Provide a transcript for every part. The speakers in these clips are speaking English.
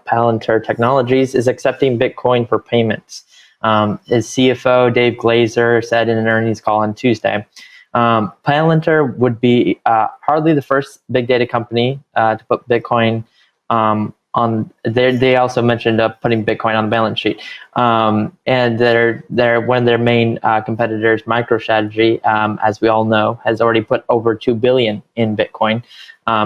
Palantir Technologies is accepting Bitcoin for payments. His CFO Dave Glazer said in an earnings call on Tuesday. Palantir would be hardly the first big data company to put Bitcoin on there. They also mentioned putting Bitcoin on the balance sheet. And they're one of their main competitors, MicroStrategy, as we all know, has already put over $2 billion in Bitcoin.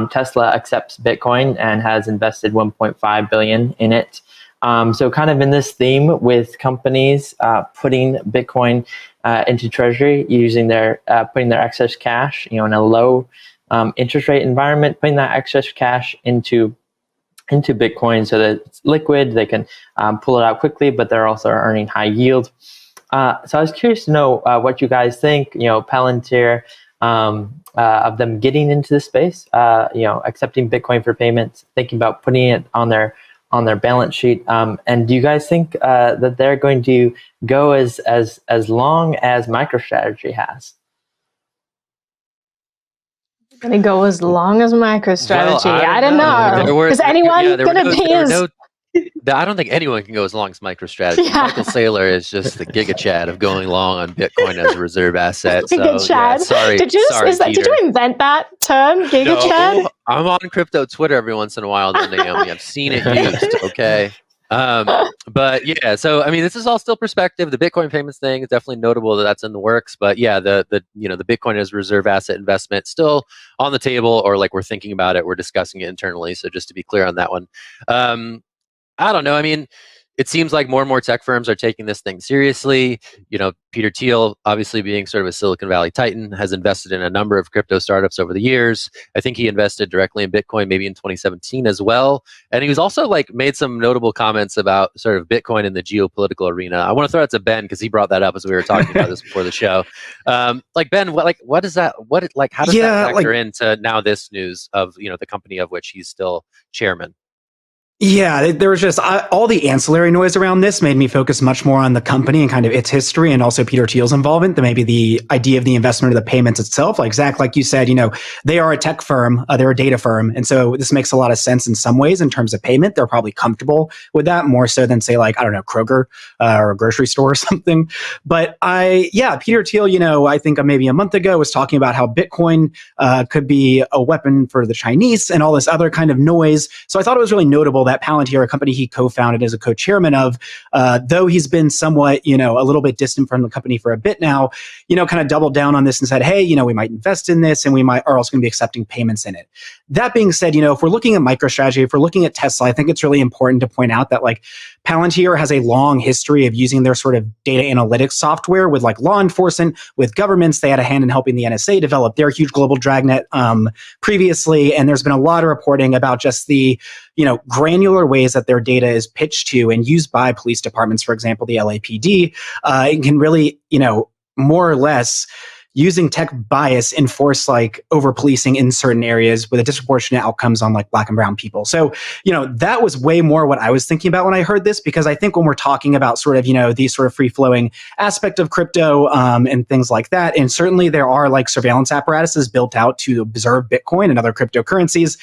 Tesla accepts Bitcoin and has invested $1.5 billion in it. So kind of in this theme with companies putting Bitcoin into Treasury, using putting their excess cash, in a low interest rate environment, putting that excess cash into Bitcoin so that it's liquid, they can pull it out quickly, but they're also earning high yield. So I was curious to know what you guys think, Palantir, of them getting into the space, accepting Bitcoin for payments, thinking about putting it on their balance sheet. And do you guys think that they're going to go as long as MicroStrategy has? Going to go as long as MicroStrategy. Well, I don't know. Is anyone going to be as... I don't think anyone can go as long as MicroStrategy. Yeah. Michael Saylor is just the giga chad of going long on Bitcoin as a reserve asset. Giga chad. Yeah, sorry, did you invent that term, giga chad? I'm on crypto Twitter every once in a while, Naomi. I've seen it used. Okay. But yeah, so I mean, this is all still perspective. The Bitcoin payments thing is definitely notable that's in the works. But yeah, the Bitcoin as reserve asset investment still on the table, or like we're thinking about it, we're discussing it internally. So just to be clear on that one, I don't know. I mean, it seems like more and more tech firms are taking this thing seriously. Peter Thiel, obviously being sort of a Silicon Valley titan, has invested in a number of crypto startups over the years. I think he invested directly in Bitcoin maybe in 2017 as well. And he was also made some notable comments about sort of Bitcoin in the geopolitical arena. I want to throw it to Ben because he brought that up as we were talking about this before the show. Ben, what is that? How does that factor into now this news of, the company of which he's still chairman? Yeah, there was just all the ancillary noise around this made me focus much more on the company and kind of its history, and also Peter Thiel's involvement than maybe the idea of the investment or the payments itself. Like Zach, like you said, they are a tech firm, they're a data firm, and so this makes a lot of sense in some ways in terms of payment. They're probably comfortable with that more so than say Kroger or a grocery store or something. But Peter Thiel, I think maybe a month ago was talking about how Bitcoin could be a weapon for the Chinese and all this other kind of noise. So I thought it was really notable that Palantir, a company he co-founded as a co-chairman of, though he's been somewhat, a little bit distant from the company for a bit now, kind of doubled down on this and said, hey, we might invest in this and we are also going to be accepting payments in it. That being said, if we're looking at MicroStrategy, if we're looking at Tesla, I think it's really important to point out that Palantir has a long history of using their sort of data analytics software with law enforcement, with governments. They had a hand in helping the NSA develop their huge global dragnet previously. And there's been a lot of reporting about just the granular ways that their data is pitched to and used by police departments, for example, the LAPD, it can really, more or less using tech bias enforce over policing in certain areas with a disproportionate outcomes on Black and brown people. So, that was way more what I was thinking about when I heard this, because I think when we're talking about sort of, these sort of free flowing aspect of crypto and things like that, and certainly there are surveillance apparatuses built out to observe Bitcoin and other cryptocurrencies,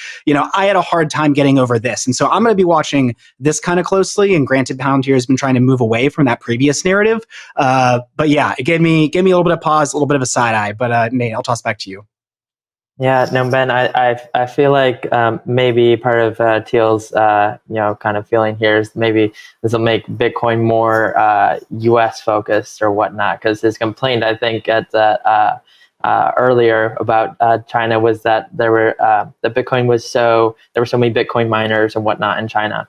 I had a hard time getting over this. And so I'm going to be watching this kind of closely. And granted, Palantir has been trying to move away from that previous narrative. But yeah, it gave me a little bit of pause, a little bit of a side eye, but Nate, I'll toss back to you. Yeah, no, Ben, I feel like maybe part of Thiel's kind of feeling here is maybe this will make Bitcoin more U.S. focused or whatnot, because his complaint, I think, at that earlier about China was that there were the Bitcoin was there were so many Bitcoin miners and whatnot in China.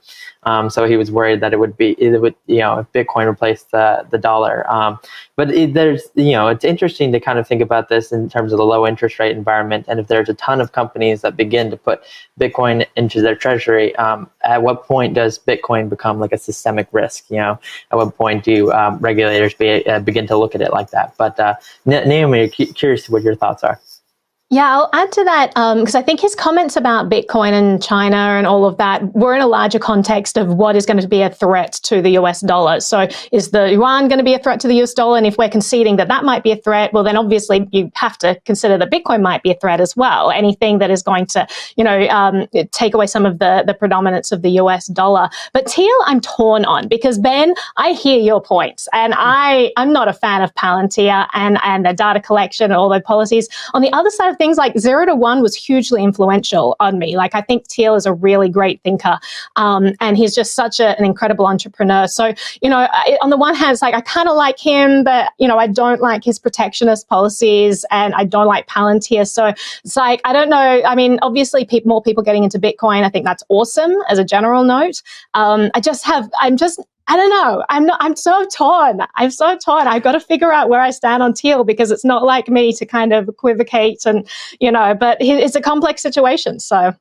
So he was worried that it would if Bitcoin replaced the dollar. But there's, it's interesting to kind of think about this in terms of the low interest rate environment. And if there's a ton of companies that begin to put Bitcoin into their treasury, at what point does Bitcoin become a systemic risk? At what point do regulators begin to look at it like that? But Naomi, curious what your thoughts are. Yeah, I'll add to that because I think his comments about Bitcoin and China and all of that were in a larger context of what is going to be a threat to the US dollar. So is the yuan going to be a threat to the US dollar? And if we're conceding that that might be a threat, well, then obviously you have to consider that Bitcoin might be a threat as well. Anything that is going to, take away some of the predominance of the US dollar. But Thiel, I'm torn on because, Ben, I hear your points. And I'm not a fan of Palantir and the data collection and all those policies. On the other side of things, like 0 to 1 was hugely influential on me. Like, I think Thiel is a really great thinker, and he's just such an incredible entrepreneur. So, on the one hand, it's like I kind of like him, but I don't like his protectionist policies, and I don't like Palantir. So it's like, I don't know. I mean, obviously, more people getting into Bitcoin, I think that's awesome as a general note. I don't know. I'm so torn. I've got to figure out where I stand on Thiel because it's not like me to kind of equivocate and, but it's a complex situation. So